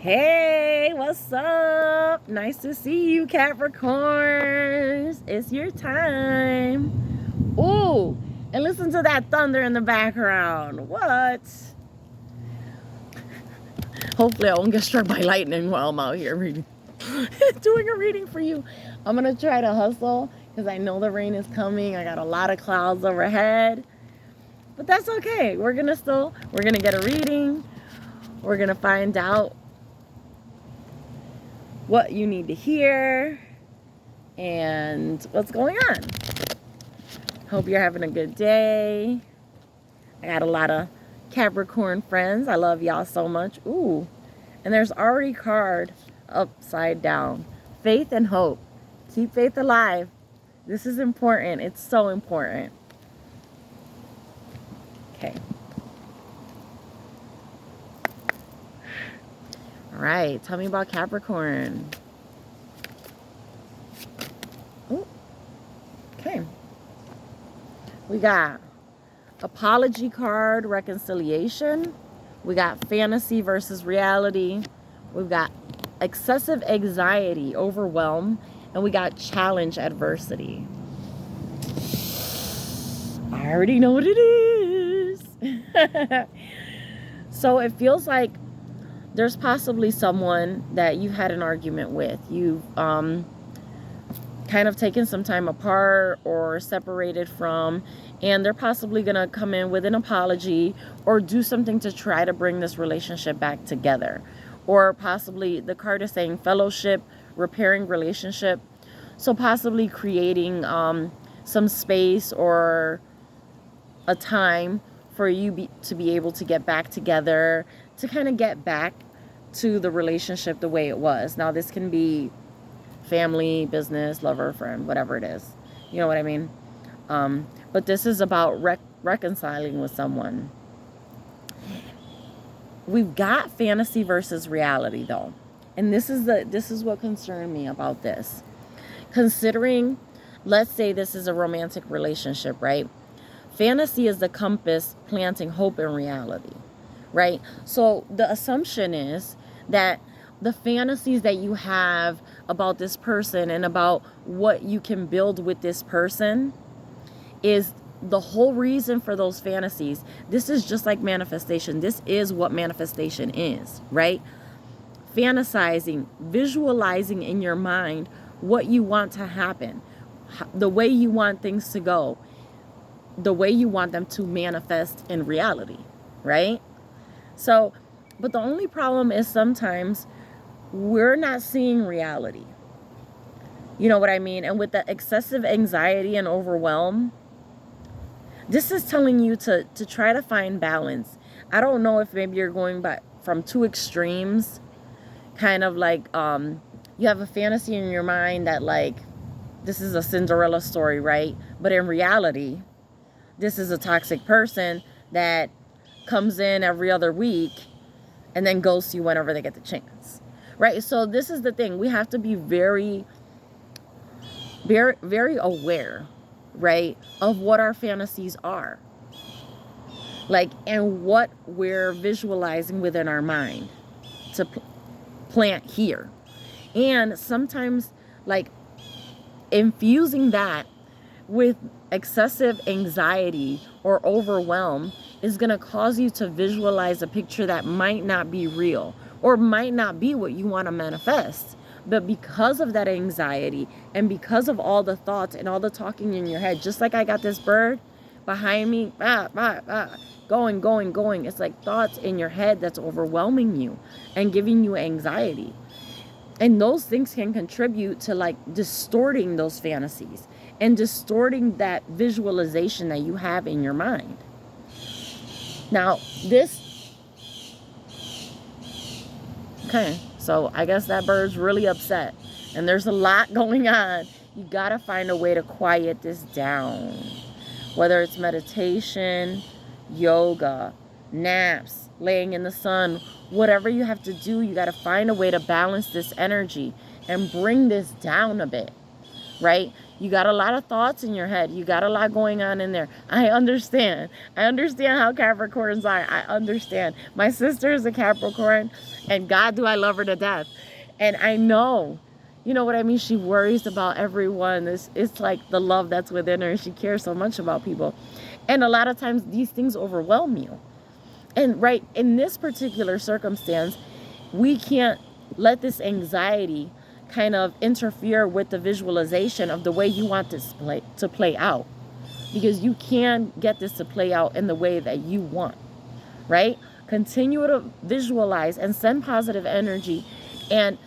Hey, what's up? Nice to see you, Capricorns. It's your time. Ooh, and listen to that thunder in the background. What? Hopefully I won't get struck by lightning while I'm out here reading. Doing a reading for you. I'm going to try to hustle because I know the rain is coming. I got a lot of clouds overhead. But that's okay. We're going to get a reading. We're going to find out what you need to hear and what's going on. Hope you're having a good day. I got a lot of Capricorn friends. I love y'all so much. Ooh, and there's already a card upside down. Faith and hope. Keep faith alive. This is important. It's so important. Okay. All right. Tell me about Capricorn. Ooh. Okay. We got apology card, reconciliation. We got fantasy versus reality. We've got excessive anxiety, overwhelm. And we got challenge, adversity. I already know what it is. So it feels like there's possibly someone that you had an argument with. You've kind of taken some time apart or separated from, and they're possibly going to come in with an apology or do something to try to bring this relationship back together. Or possibly the card is saying fellowship, repairing relationship. So possibly creating some space or a time for you to be able to get back together, to kind of get back to the relationship the way it was. Now this can be family, business, lover, friend, whatever it is. You know what I mean? But this is about reconciling with someone. We've got fantasy versus reality though. And this is what concerned me about this. Considering, let's say this is a romantic relationship, right? Fantasy is the compass planting hope in reality, right? So the assumption is that the fantasies that you have about this person and about what you can build with this person is the whole reason for those fantasies. This is just like manifestation. This is what manifestation is, right? Fantasizing, visualizing in your mind what you want to happen, the way you want things to go, the way you want them to manifest in reality, right? So, but the only problem is sometimes we're not seeing reality. You know what I mean? And with the excessive anxiety and overwhelm, this is telling you to try to find balance. I don't know if maybe you're going from two extremes, kind of like you have a fantasy in your mind that like this is a Cinderella story, right? But in reality, this is a toxic person that comes in every other week and then ghosts you whenever they get the chance, right? So this is the thing. We have to be very, very, very aware, right, of what our fantasies are, like, and what we're visualizing within our mind to plant here. And sometimes, like, infusing that with excessive anxiety or overwhelm is going to cause you to visualize a picture that might not be real or might not be what you want to manifest. But because of that anxiety and because of all the thoughts and all the talking in your head, just like I got this bird behind me, going. It's like thoughts in your head that's overwhelming you and giving you anxiety. And those things can contribute to like distorting those fantasies and distorting that visualization that you have in your mind. Now, okay, so I guess that bird's really upset. And there's a lot going on. You gotta find a way to quiet this down. Whether it's meditation, yoga, naps, laying in the sun, whatever you have to do, you gotta find a way to balance this energy and bring this down a bit, right? You got a lot of thoughts in your head. You got a lot going on in there. I understand. I understand how Capricorns are. I understand. My sister is a Capricorn, and God, do I love her to death. And I know, you know what I mean? She worries about everyone. It's like the love that's within her. She cares so much about people. And a lot of times these things overwhelm you. And right in this particular circumstance, we can't let this anxiety kind of interfere with the visualization of the way you want this to play out, because you can get this to play out in the way that you want, right? Continue to visualize and send positive energy, and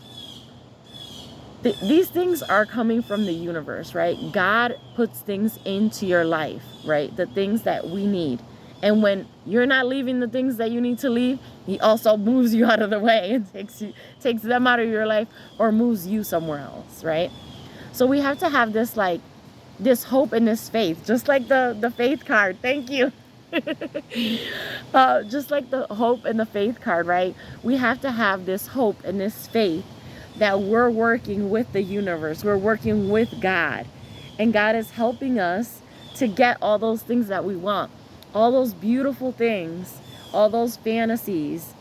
these things are coming from the universe, right? God puts things into your life, right? The things that we need. And when you're not leaving the things that you need to leave, he also moves you out of the way and takes them out of your life, or moves you somewhere else, right? So we have to have this this hope and this faith, just like the faith card. Thank you. Just like the hope and the faith card, right? We have to have this hope and this faith that we're working with the universe. We're working with God. And God is helping us to get all those things that we want. All those beautiful things, all those fantasies,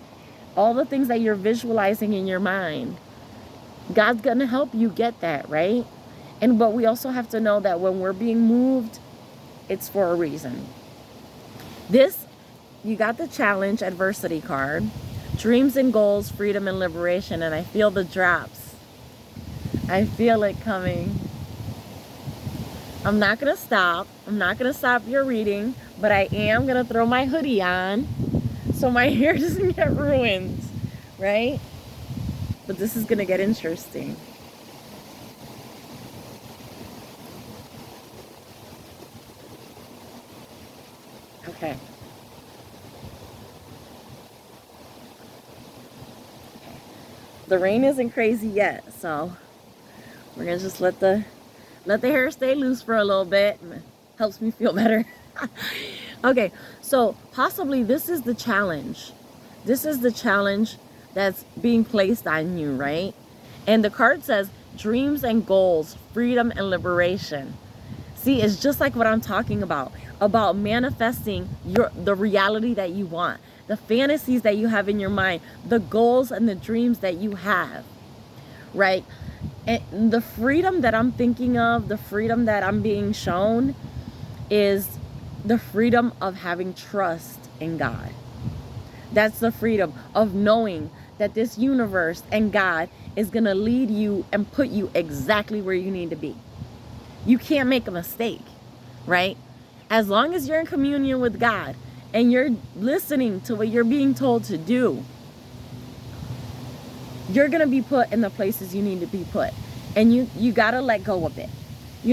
all the things that you're visualizing in your mind. God's going to help you get that, right? But we also have to know that when we're being moved, it's for a reason. You got the challenge adversity card, dreams and goals, freedom and liberation, and I feel the drops. I feel it coming. I'm not going to stop. I'm not going to stop your reading, but I am going to throw my hoodie on so my hair doesn't get ruined, right? But this is going to get interesting. Okay. The rain isn't crazy yet, so we're going to just let the hair stay loose for a little bit. Helps me feel better. Okay, so possibly this is the challenge. This is the challenge that's being placed on you, right? And the card says dreams and goals, freedom and liberation. See, it's just like what I'm talking about manifesting the reality that you want, the fantasies that you have in your mind, the goals and the dreams that you have, right? And the freedom that I'm thinking of, the freedom that I'm being shown, is the freedom of having trust in God. That's the freedom of knowing that this universe and God is going to lead you and put you exactly where you need to be. You can't make a mistake, right? As long as you're in communion with God and you're listening to what you're being told to do, you're going to be put in the places you need to be put. And you got to let go of it,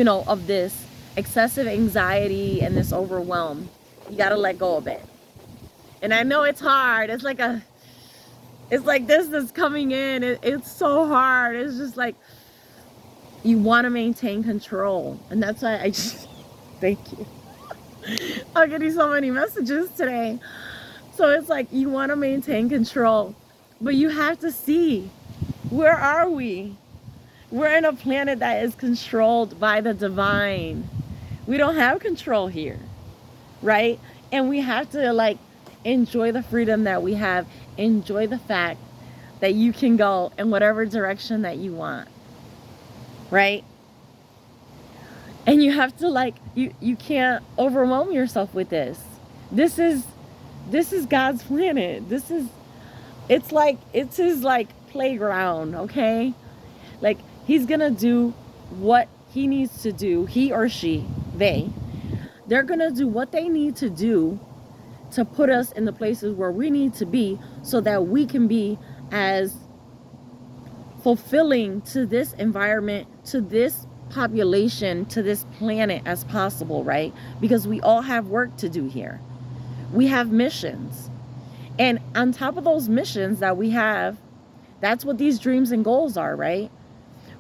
of this excessive anxiety and this overwhelm. You got to let go of it. And I know it's hard. It's like this is coming in. It's so hard. It's just like you want to maintain control. And that's why I just, thank you. I'm getting so many messages today. So it's like you want to maintain control, but you have to see, where are we? We're in a planet that is controlled by the divine. We don't have control here, right? And we have to enjoy the freedom that we have. Enjoy the fact that you can go in whatever direction that you want, right? And you have to you can't overwhelm yourself with this. This is God's planet. It's his playground, okay? He's gonna do what he needs to do. He or she, they're gonna do what they need to do to put us in the places where we need to be, so that we can be as fulfilling to this environment, to this population, to this planet as possible, right? Because we all have work to do here. We have missions. And on top of those missions that we have, that's what these dreams and goals are, right?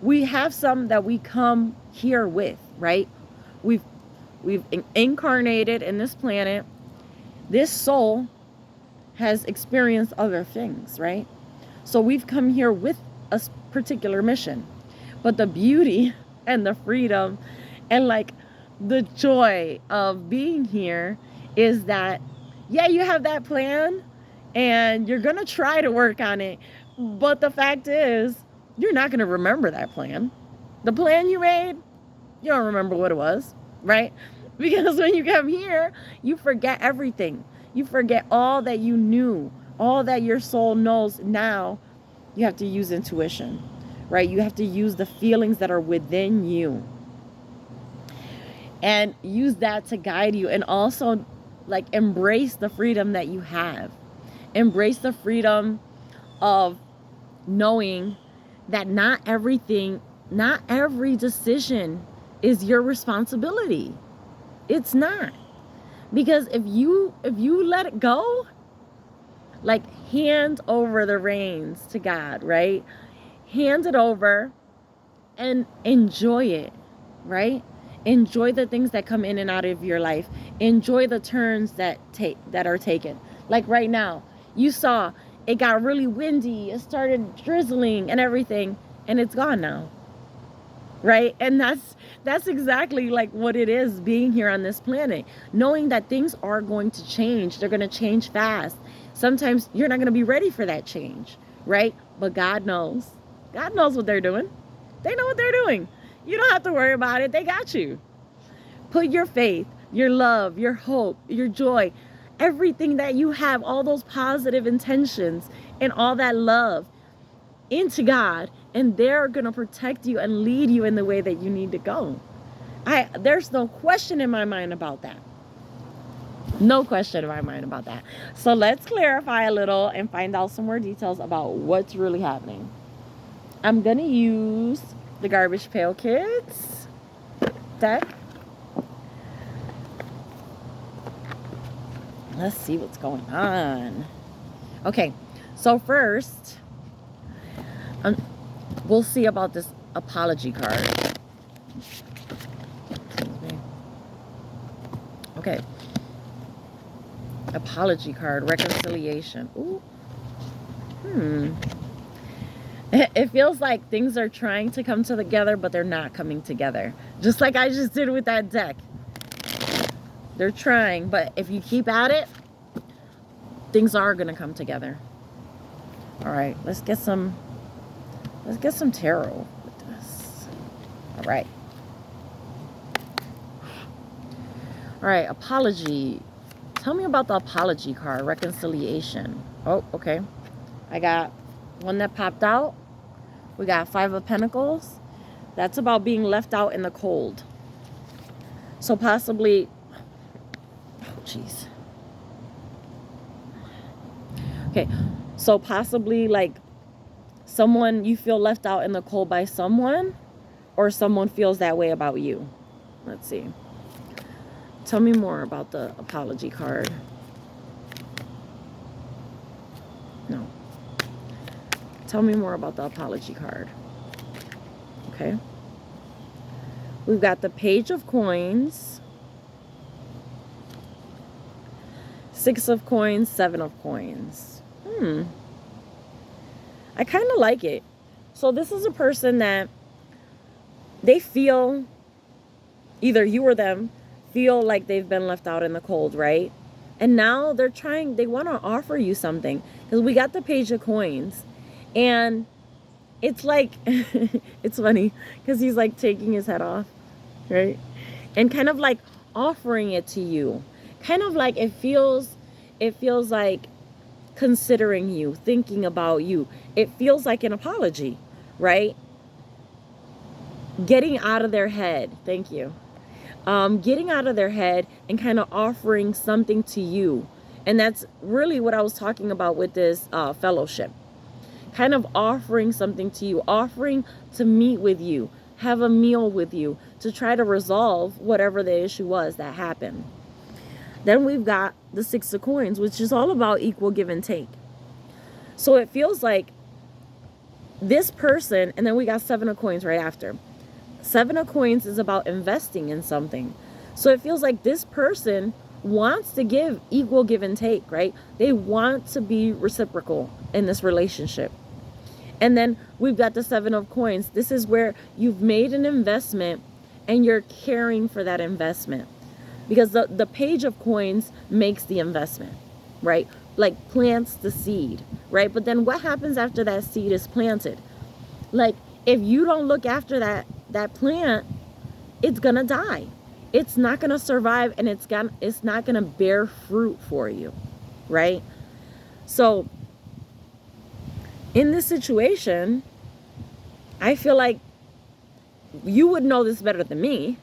We have some that we come here with, right? We've incarnated in this planet. This soul has experienced other things, right? So we've come here with a particular mission. But the beauty and the freedom And like the joy of being here is that, yeah, you have that plan and you're going to try to work on it. But the fact is, you're not going to remember that plan. The plan you made, you don't remember what it was, right? Because when you come here, you forget everything. You forget all that you knew, all that your soul knows. Now you have to use intuition, right? You have to use the feelings that are within you and use that to guide you, and also like embrace the freedom that you have. Embrace the freedom of knowing that not every decision is your responsibility. It's not. Because if you let it go, like hand over the reins to God, right? Hand it over and enjoy it, right? Enjoy the things that come in and out of your life. Enjoy the turns that are taken. Like right now, you saw it got really windy. It started drizzling and everything, and it's gone now, right? And that's exactly like what it is being here on this planet, knowing that things are going to change. They're going to change fast. Sometimes you're not going to be ready for that change, right? But God knows. God knows what they're doing. They know what they're doing. You don't have to worry about it. They got you. Put your faith, your love, your hope, your joy, everything that you have, all those positive intentions and all that love into God, and they're going to protect you and lead you in the way that you need to go. There's no question in my mind about that. No question in my mind about that. So let's clarify a little and find out some more details about what's really happening. I'm going to use the Garbage Pail Kids deck. Let's see what's going on. Okay, so first, we'll see about this apology card. Excuse me. Okay. Apology card, reconciliation. Ooh. It feels like things are trying to come together, but they're not coming together. Just like I just did with that deck. They're trying, but if you keep at it, things are going to come together. All right, let's get some tarot with this. All right. All right, apology. Tell me about the apology card, reconciliation. Oh, okay. I got one that popped out. We got 5 of Pentacles. That's about being left out in the cold. So possibly, oh jeez. Okay, so possibly like someone, you feel left out in the cold by someone, or someone feels that way about you. Let's see. Tell me more about the apology card. No. Tell me more about the apology card. Okay. We've got the Page of Coins, 6 of Coins, 7 of Coins. I kind of like it. So this is a person that they feel, either you or them, feel like they've been left out in the cold, right? And now they want to offer you something. Because we got the Page of Coins. And it's like, it's funny. Because he's like taking his head off, right? And kind of like offering it to you. Kind of like it feels like considering you, thinking about you. It feels like an apology, right? Getting out of their head. Thank you. Getting out of their head and kind of offering something to you. And that's really what I was talking about with this fellowship. Kind of offering something to you, offering to meet with you, have a meal with you, to try to resolve whatever the issue was that happened. Then we've got the 6 of Coins, which is all about equal give and take. So it feels like this person, and then we got 7 of Coins right after. 7 of Coins is about investing in something. So it feels like this person wants to give equal give and take, right? They want to be reciprocal in this relationship. And then we've got the 7 of Coins. This is where you've made an investment and you're caring for that investment, because the page of coins makes the investment, right? Like plants the seed, right? But then what happens after that seed is planted? Like if you don't look after that plant, it's gonna die. It's not gonna survive, and it's not gonna bear fruit for you, right? So in this situation, I feel like you would know this better than me,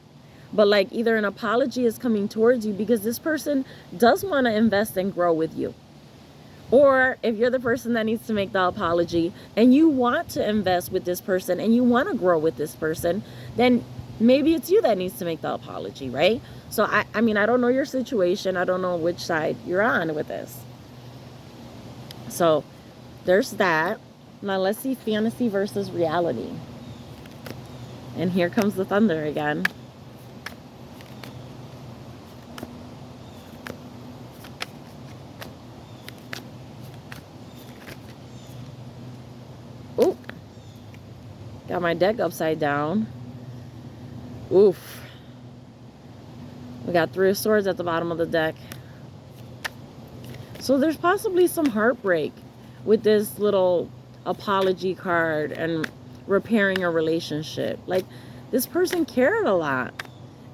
but like either an apology is coming towards you because this person does want to invest and grow with you. Or if you're the person that needs to make the apology and you want to invest with this person and you want to grow with this person, then maybe it's you that needs to make the apology, right? So I mean, I don't know your situation. I don't know which side you're on with this. So there's that. Now let's see fantasy versus reality. And here comes the thunder again. Oh, got my deck upside down. Oof. We got 3 of Swords at the bottom of the deck. So there's possibly some heartbreak with this little apology card and repairing a relationship. Like this person cared a lot,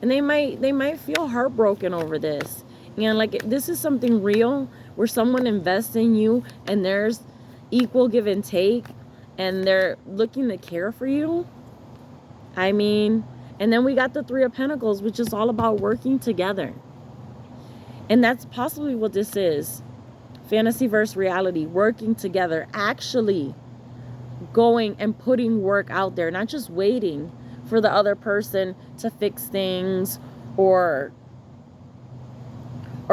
and they might feel heartbroken over this. And like this is something real where someone invests in you and there's equal give and take, and they're looking to care for you. I mean, and then we got the 3 of Pentacles, which is all about working together. And that's possibly what this is. Fantasy versus reality, working together, actually going and putting work out there, not just waiting for the other person to fix things or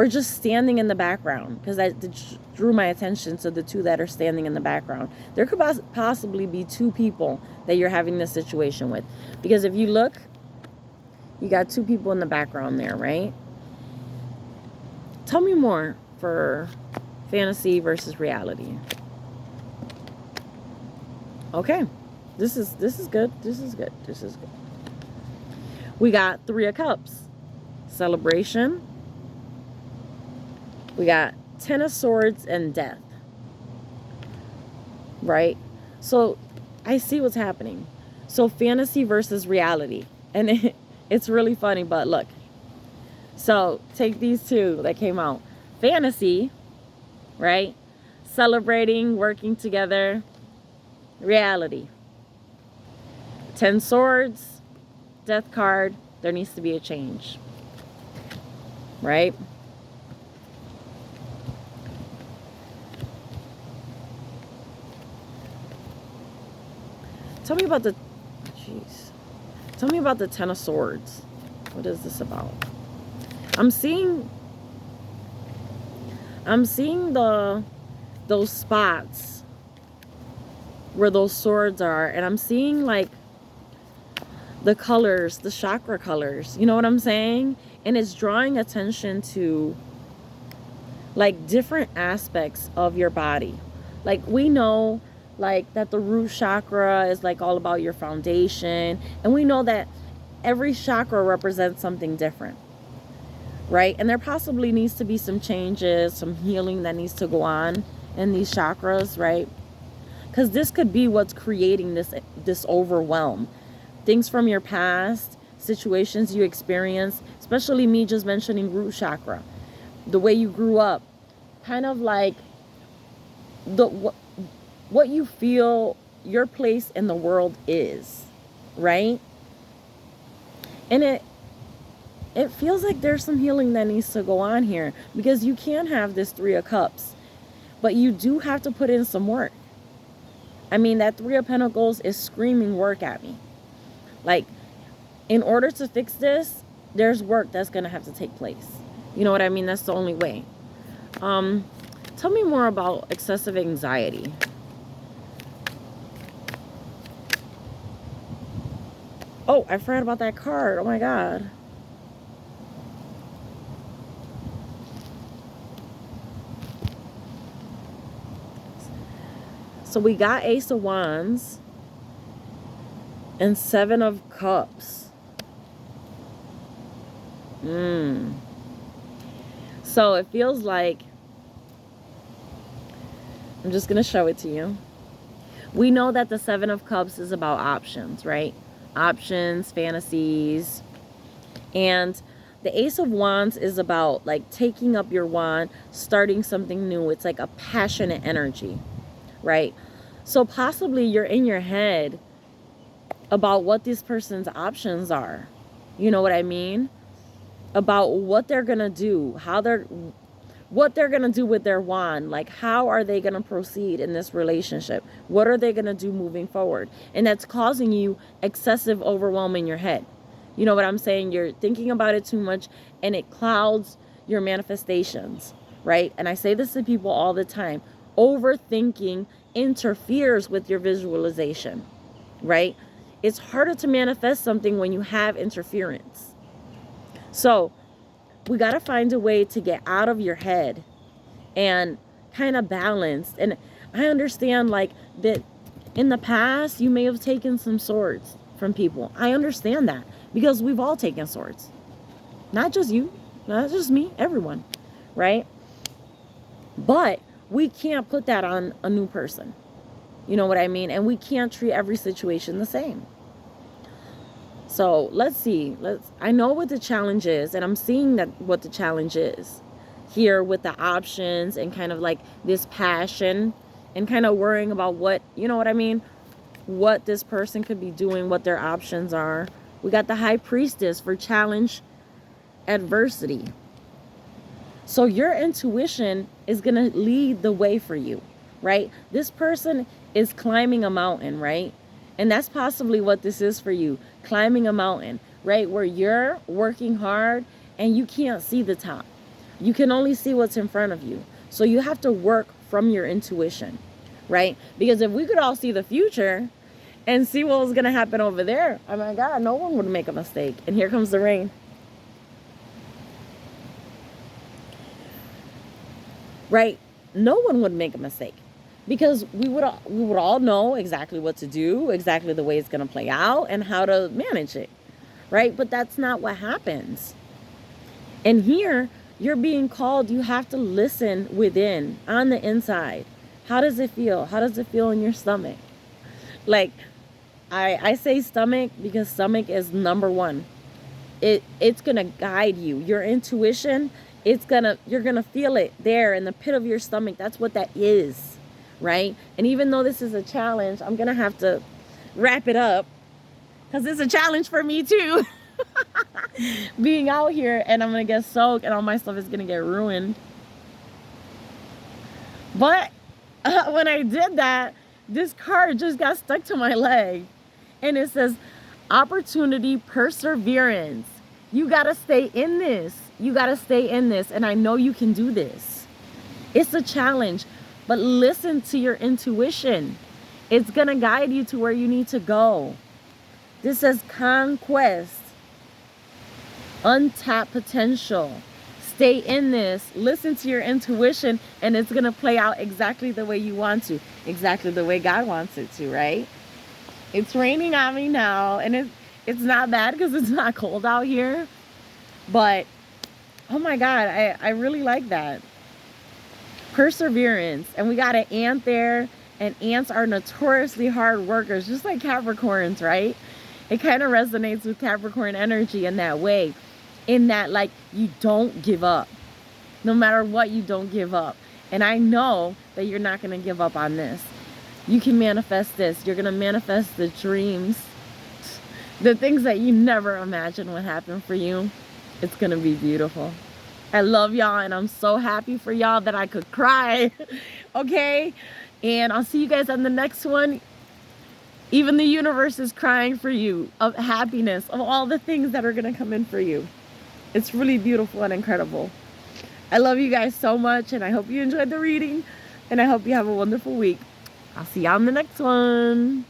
just standing in the background, because I drew my attention to the 2 that are standing in the background. There could possibly be 2 people that you're having this situation with, because if you look, you got 2 people in the background there, right? Tell me more for fantasy versus reality. Okay, this is good. This is good. This is good. We got 3 of Cups, celebration. We got 10 of Swords and death, right? So I see what's happening. So fantasy versus reality, and it's really funny, but look. So take these 2 that came out. Fantasy, right? Celebrating, working together. Reality. 10 Swords, death card. There needs to be a change, right? Tell me about the, tell me about the 10 of Swords. What is this about? I'm seeing those spots where those swords are, and I'm seeing like the colors, the chakra colors, you know what I'm saying? And it's drawing attention to like different aspects of your body. Like we know like that the root chakra is like all about your foundation, and we know that every chakra represents something different, right? And there possibly needs to be some changes, some healing that needs to go on in these chakras, right? Because this could be what's creating this overwhelm. Things from your past, situations you experienced, especially me just mentioning root chakra, the way you grew up, kind of like what you feel your place in the world is, right? And it feels like there's some healing that needs to go on here, because you can have this 3 of Cups, but you do have to put in some work. I mean, that 3 of Pentacles is screaming work at me. Like, in order to fix this, there's work that's going to have to take place. You know what I mean? That's the only way. Tell me more about excessive anxiety. Oh, I forgot about that card. Oh my God. So we got Ace of Wands and 7 of Cups. Mm. So it feels like, I'm just going to show it to you. We know that the Seven of Cups is about options, right? Options, fantasies. And the Ace of Wands is about like taking up your wand, starting something new. It's like a passionate energy, right? So possibly you're in your head about what this person's options are. You know what I mean? About what they're going to do, what they're going to do with their wand. Like, how are they going to proceed in this relationship? What are they going to do moving forward? And that's causing you excessive overwhelm in your head. You know what I'm saying? You're thinking about it too much, and it clouds your manifestations, right? And I say this to people all the time. Overthinking interferes with your visualization, right? It's harder to manifest something when you have interference. So we got to find a way to get out of your head and kind of balance. And I understand like that in the past, you may have taken some swords from people. I understand that because we've all taken swords. Not just you, not just me, everyone, right? But we can't put that on a new person. You know what I mean? And we can't treat every situation the same. So let's see. I know what the challenge is, and I'm seeing that what the challenge is here with the options and kind of like this passion and kind of worrying about what, you know what I mean? What this person could be doing, what their options are. We got the High Priestess for challenge adversity. So your intuition is going to lead the way for you, right? This person is climbing a mountain, right? And that's possibly what this is for you. Climbing a mountain, right? Where you're working hard and you can't see the top. You can only see what's in front of you. So you have to work from your intuition, right? Because if we could all see the future and see what was going to happen over there, oh my God, no one would make a mistake. And here comes the rain. Right? No one would make a mistake. Because we would all know exactly what to do, exactly the way it's going to play out, and how to manage it, right? But that's not what happens. And here, you're being called, you have to listen within, on the inside. How does it feel? How does it feel in your stomach? Like, I say stomach because stomach is number one. It's going to guide you. Your intuition, you're going to feel it there in the pit of your stomach. That's what that is. Right? And even though this is a challenge, I'm going to have to wrap it up because it's a challenge for me too. Being out here and I'm going to get soaked and all my stuff is going to get ruined. But when I did that, this card just got stuck to my leg. And it says, opportunity, perseverance. You got to stay in this. You got to stay in this. And I know you can do this. It's a challenge. But listen to your intuition. It's going to guide you to where you need to go. This says conquest. Untapped potential. Stay in this. Listen to your intuition. And it's going to play out exactly the way you want to. Exactly the way God wants it to, right? It's raining on me now. And it's not bad because it's not cold out here. But, oh my God, I really like that. Perseverance. And we got an ant there, and ants are notoriously hard workers, just like Capricorns, right? It kind of resonates with Capricorn energy in that way, in that like you don't give up. No matter what, you don't give up. And I know that you're not going to give up on this. You can manifest this. You're going to manifest the dreams, the things that you never imagined would happen for you. It's going to be beautiful. I love y'all, and I'm so happy for y'all that I could cry. Okay? And I'll see you guys on the next one. Even the universe is crying for you, of happiness, of all the things that are going to come in for you. It's really beautiful and incredible. I love you guys so much, and I hope you enjoyed the reading, and I hope you have a wonderful week. I'll see you on the next one.